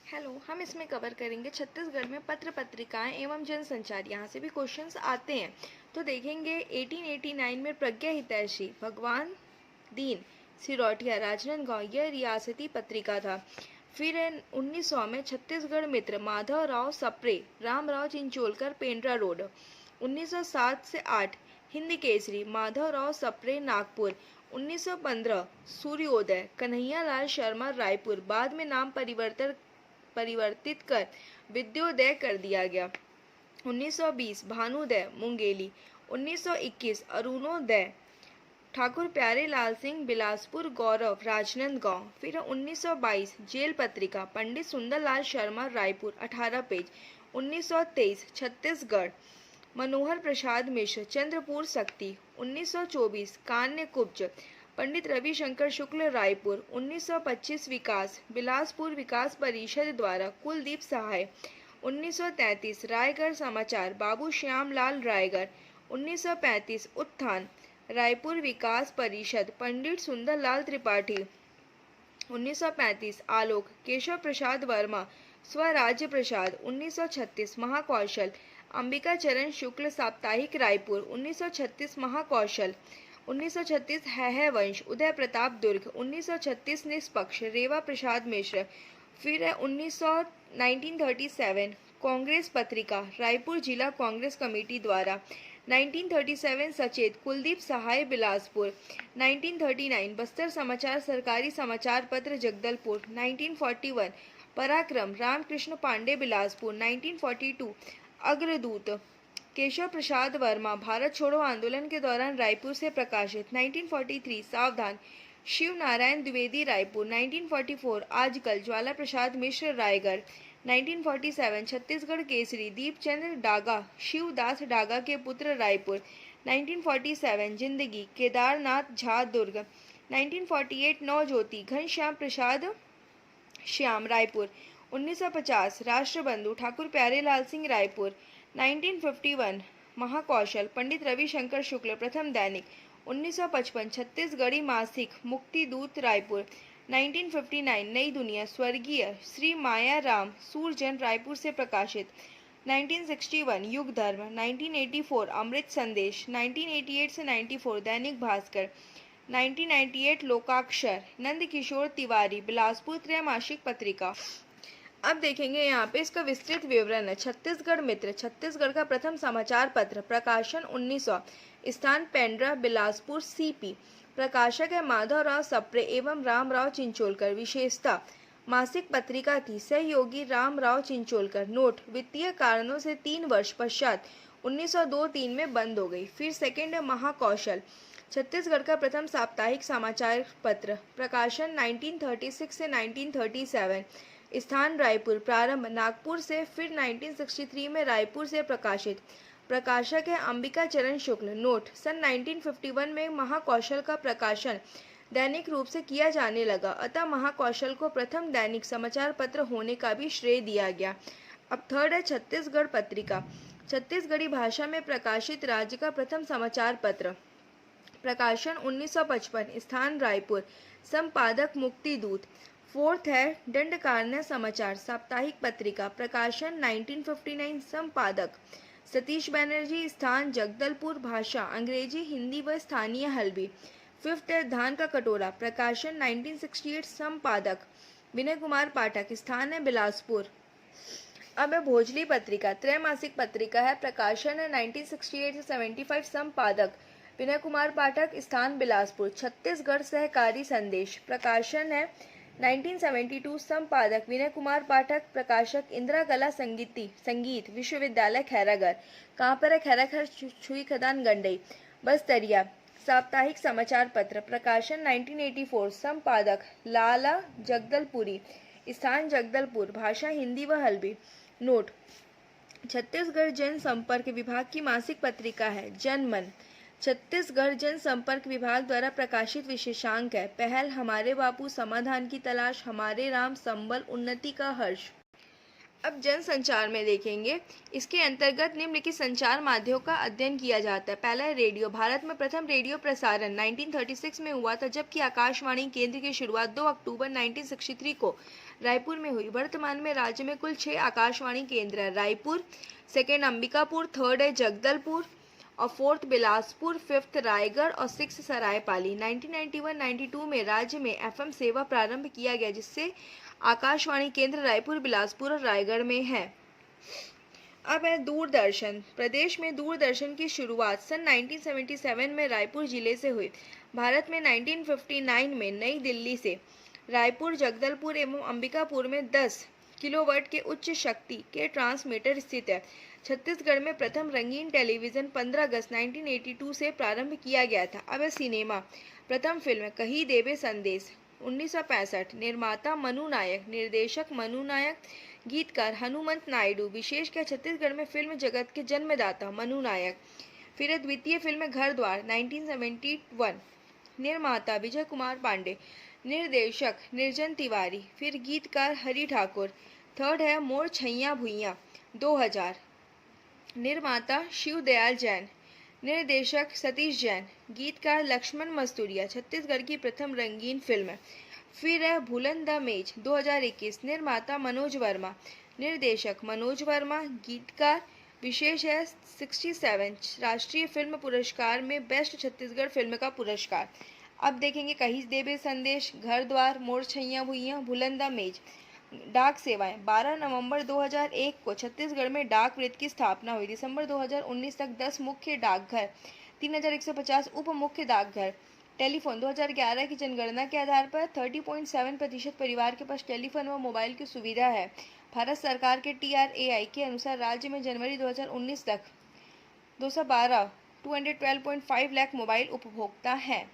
Hello, हम इसमें cover करेंगे छत्तीसगढ़ में पत्र पत्रिकाएं एवं जनसंचार। यहाँ से भी क्वेश्चंस आते हैं। तो देखेंगे 1889 में प्रज्ञा हितैषी भगवान दीन सिरोठिया राजनांदगांव यह रियासती पत्रिका था। फिर 1900 में छत्तीसगढ़ मित्र माधव राव सप्रे रामराव चिंचोलकर पेंड्रा रोड। 1907 से 8 हिंद केसरी माधव राव सप्रे नागपुर। 1915 सूर्योदय कन्हैयालाल शर्मा रायपुर। बाद में नाम परिवर्तित कर विद्योदय कर दिया गया। 1920 भानुदय मुंगेली। 1921 अरुणोदय ठाकुर प्यारे लाल सिंह बिलासपुर गौरव राजनांदगांव। फिर 1922 जेल पत्रिका पंडित सुंदरलाल शर्मा रायपुर 18 पेज। 1923 छत्तीसगढ़ मनोहर प्रसाद मिश्र चंद्रपुर सक्ती। 1924 कान्य कुब्ज पंडित रविशंकर शुक्ल रायपुर। 1925 विकास बिलासपुर विकास परिषद द्वारा कुलदीप सहाय। 1933 रायगढ़ समाचार बाबू श्याम लाल रायगढ़। 1935 उत्थान रायपुर विकास परिषद पंडित सुंदरलाल त्रिपाठी। 1935 आलोक केशव प्रसाद वर्मा स्वराज्य प्रसाद। 1936 महाकौशल अंबिका चरण शुक्ल साप्ताहिक रायपुर। 1936 महाकौशल। 1936 है वंश उदय प्रताप दुर्ग। 1936 निष्पक्ष रेवा प्रसाद मिश्र। फिर है 1937 कांग्रेस पत्रिका रायपुर जिला कांग्रेस कमेटी द्वारा। 1937 सचेत कुलदीप सहाय बिलासपुर। 1939 बस्तर समाचार सरकारी समाचार पत्र जगदलपुर। 1941 पराक्रम रामकृष्ण पांडे बिलासपुर। 1942 अग्रदूत केशव प्रसाद वर्मा भारत छोड़ो आंदोलन के दौरान रायपुर से प्रकाशित। 1943 सावधान शिव नारायण द्विवेदी रायपुर। 1944 आजकल ज्वाला प्रसाद मिश्र रायगढ़। 1947 छत्तीसगढ़ केसरी दीपचंद्र डागा शिवदास डागा के पुत्र रायपुर। 1947 जिंदगी केदारनाथ झा दुर्ग। 1948 नवज्योति घनश्याम प्रसाद श्याम रायपुर। 1950 राष्ट्रबंधु ठाकुर प्यारेलाल सिंह रायपुर। 1951 महाकौशल पंडित रविशंकर शुक्ल प्रथम दैनिक। 1955 छत्तीसगढ़ी मासिक मुक्ति दूत रायपुर। 1959 नई दुनिया स्वर्गीय श्री माया राम सूरजन रायपुर से प्रकाशित। 1961 युग धर्म। 1984 अमृत संदेश। 1988 से 94 दैनिक भास्कर। 1998 लोकाक्षर नंदकिशोर तिवारी बिलासपुर त्रैमासिक पत्रिका। अब देखेंगे यहाँ पे इसका विस्तृत विवरण है। छत्तीसगढ़ मित्र छत्तीसगढ़ का प्रथम समाचार पत्र प्रकाशन 1900 स्थान पेंड्रा बिलासपुर सीपी। प्रकाशक है माधवराव सप्रे एवं रामराव चिंचोलकर। विशेषता मासिक पत्रिका थी सहयोगी रामराव चिंचोलकर। नोट वित्तीय कारणों से 3 वर्ष पश्चात 1902-3 में बंद हो गई। फिर सेकेंड है महाकौशल छत्तीसगढ़ का प्रथम साप्ताहिक समाचार पत्र प्रकाशन 1936 से 1937 स्थान रायपुर प्रारंभ नागपुर से। फिर 1963 में रायपुर से प्रकाशित। प्रकाशक है अंबिका चरण शुक्ल। नोट सन 1951 में महाकौशल का प्रकाशन दैनिक रूप से किया जाने लगा, अतः महाकौशल को प्रथम दैनिक समाचार पत्र होने का भी श्रेय दिया गया। अब थर्ड है छत्तीसगढ़ पत्रिका छत्तीसगढ़ी भाषा में प्रकाशित राज्य का प्रथम समाचार पत्र प्रकाशन 1955 स्थान रायपुर संपादक मुक्ति दूत। फोर्थ है दंडकारण्य समाचार साप्ताहिक पत्रिका प्रकाशन 1959 संपादक सतीश बनर्जी स्थान जगदलपुर भाषा अंग्रेजी हिंदी व स्थानीय हल्बी। फिफ्थ है धान का कटोरा प्रकाशन 1968 संपादक विनय कुमार पाठक स्थान है बिलासपुर। अब है भोजली पत्रिका त्रैमासिक पत्रिका है प्रकाशन है 1968 से 75 संपादक विनय कुमार पाठक स्थान बिलासपुर। छत्तीसगढ़ सहकारी संदेश प्रकाशन है 1972 संपादक विनय कुमार पाठक। प्रकाशक इंदिरा कला संगीत विश्वविद्यालय खैरागढ़। कहाँ पर है खैरागढ़? छुई खदान गंडई बस्तरिया। साप्ताहिक समाचार पत्र प्रकाशन 1984 संपादक लाला जगदलपुरी स्थान जगदलपुर भाषा हिंदी व हल्बी। नोट छत्तीसगढ़ जनसंपर्क विभाग की मासिक पत्रिका है जनमन। छत्तीसगढ़ जनसंपर्क विभाग द्वारा प्रकाशित विशेषांक है पहल हमारे बापू समाधान की तलाश हमारे राम संबल उन्नति का हर्ष। अब जन संचार में देखेंगे, इसके अंतर्गत निम्नलिखित संचार माध्यमों का अध्ययन किया जाता है। पहला है रेडियो। भारत में प्रथम रेडियो प्रसारण 1936 में हुआ था, जबकि आकाशवाणी केंद्र की शुरुआत 2 अक्टूबर 1963 को रायपुर में हुई। वर्तमान में राज्य में कुल 6 आकाशवाणी केंद्र हैं। रायपुर, सेकेंड अंबिकापुर, थर्ड है जगदलपुर और फोर्थ बिलासपुर, फिफ्थ रायगढ़ और सिक्स सरायपाली। 1991-92 में राज्य में एफएम सेवा प्रारंभ किया गया, जिससे आकाशवाणी केंद्र रायपुर, बिलासपुर और रायगढ़ में है। अब है दूरदर्शन। प्रदेश में दूरदर्शन की शुरुआत सन 1977 में रायपुर जिले से हुई। भारत में 1959 में नई दिल्ली से रायपुर, जगदलपुर एवं अंबिकापुर में 10 किलोवाट के उच्च शक्ति के ट्रांसमीटर स्थित है। छत्तीसगढ़ में प्रथम रंगीन टेलीविजन 15 अगस्त 1982 से प्रारंभ किया गया था। अब है सिनेमा। प्रथम फिल्म कही देवे संदेश 1965। निर्माता मनु नायक, निर्देशक मनु नायक, गीतकार हनुमंत नायडू। विशेषकर छत्तीसगढ़ में फिल्म जगत के जन्मदाता मनु नायक। फिर द्वितीय फिल्म घर द्वार 1971। निर्माता विजय कुमार पांडे, निर्देशक निर्जन तिवारी, फिर गीतकार हरि ठाकुर। थर्ड है मोर छैया भुइयां 2000। निर्माता शिव दयाल जैन, निर्देशक सतीश जैन, गीतकार लक्ष्मण मस्तूरिया। छत्तीसगढ़ की प्रथम रंगीन फिल्म। फिर है भूलन द मेज 2021। निर्माता मनोज वर्मा, निर्देशक मनोज वर्मा, गीतकार। विशेष है 67 राष्ट्रीय फिल्म पुरस्कार में बेस्ट छत्तीसगढ़ फिल्म का पुरस्कार। अब देखेंगे कही देवे संदेश, घर द्वार, मोर छैया भुइयां, भूलन द मेज। डाक सेवाएं। 12 नवंबर 2001 को छत्तीसगढ़ में डाक वृत्त की स्थापना हुई। दिसंबर 2019 तक 10 मुख्य डाकघर, 3150 उप मुख्य डाकघर। टेलीफोन 2011 की जनगणना के आधार पर 30.7% परिवार के पास टेलीफोन व मोबाइल की सुविधा है। भारत सरकार के TRAI के अनुसार राज्य में जनवरी 2019 तक 212.5 लाख मोबाइल उपभोक्ता हैं।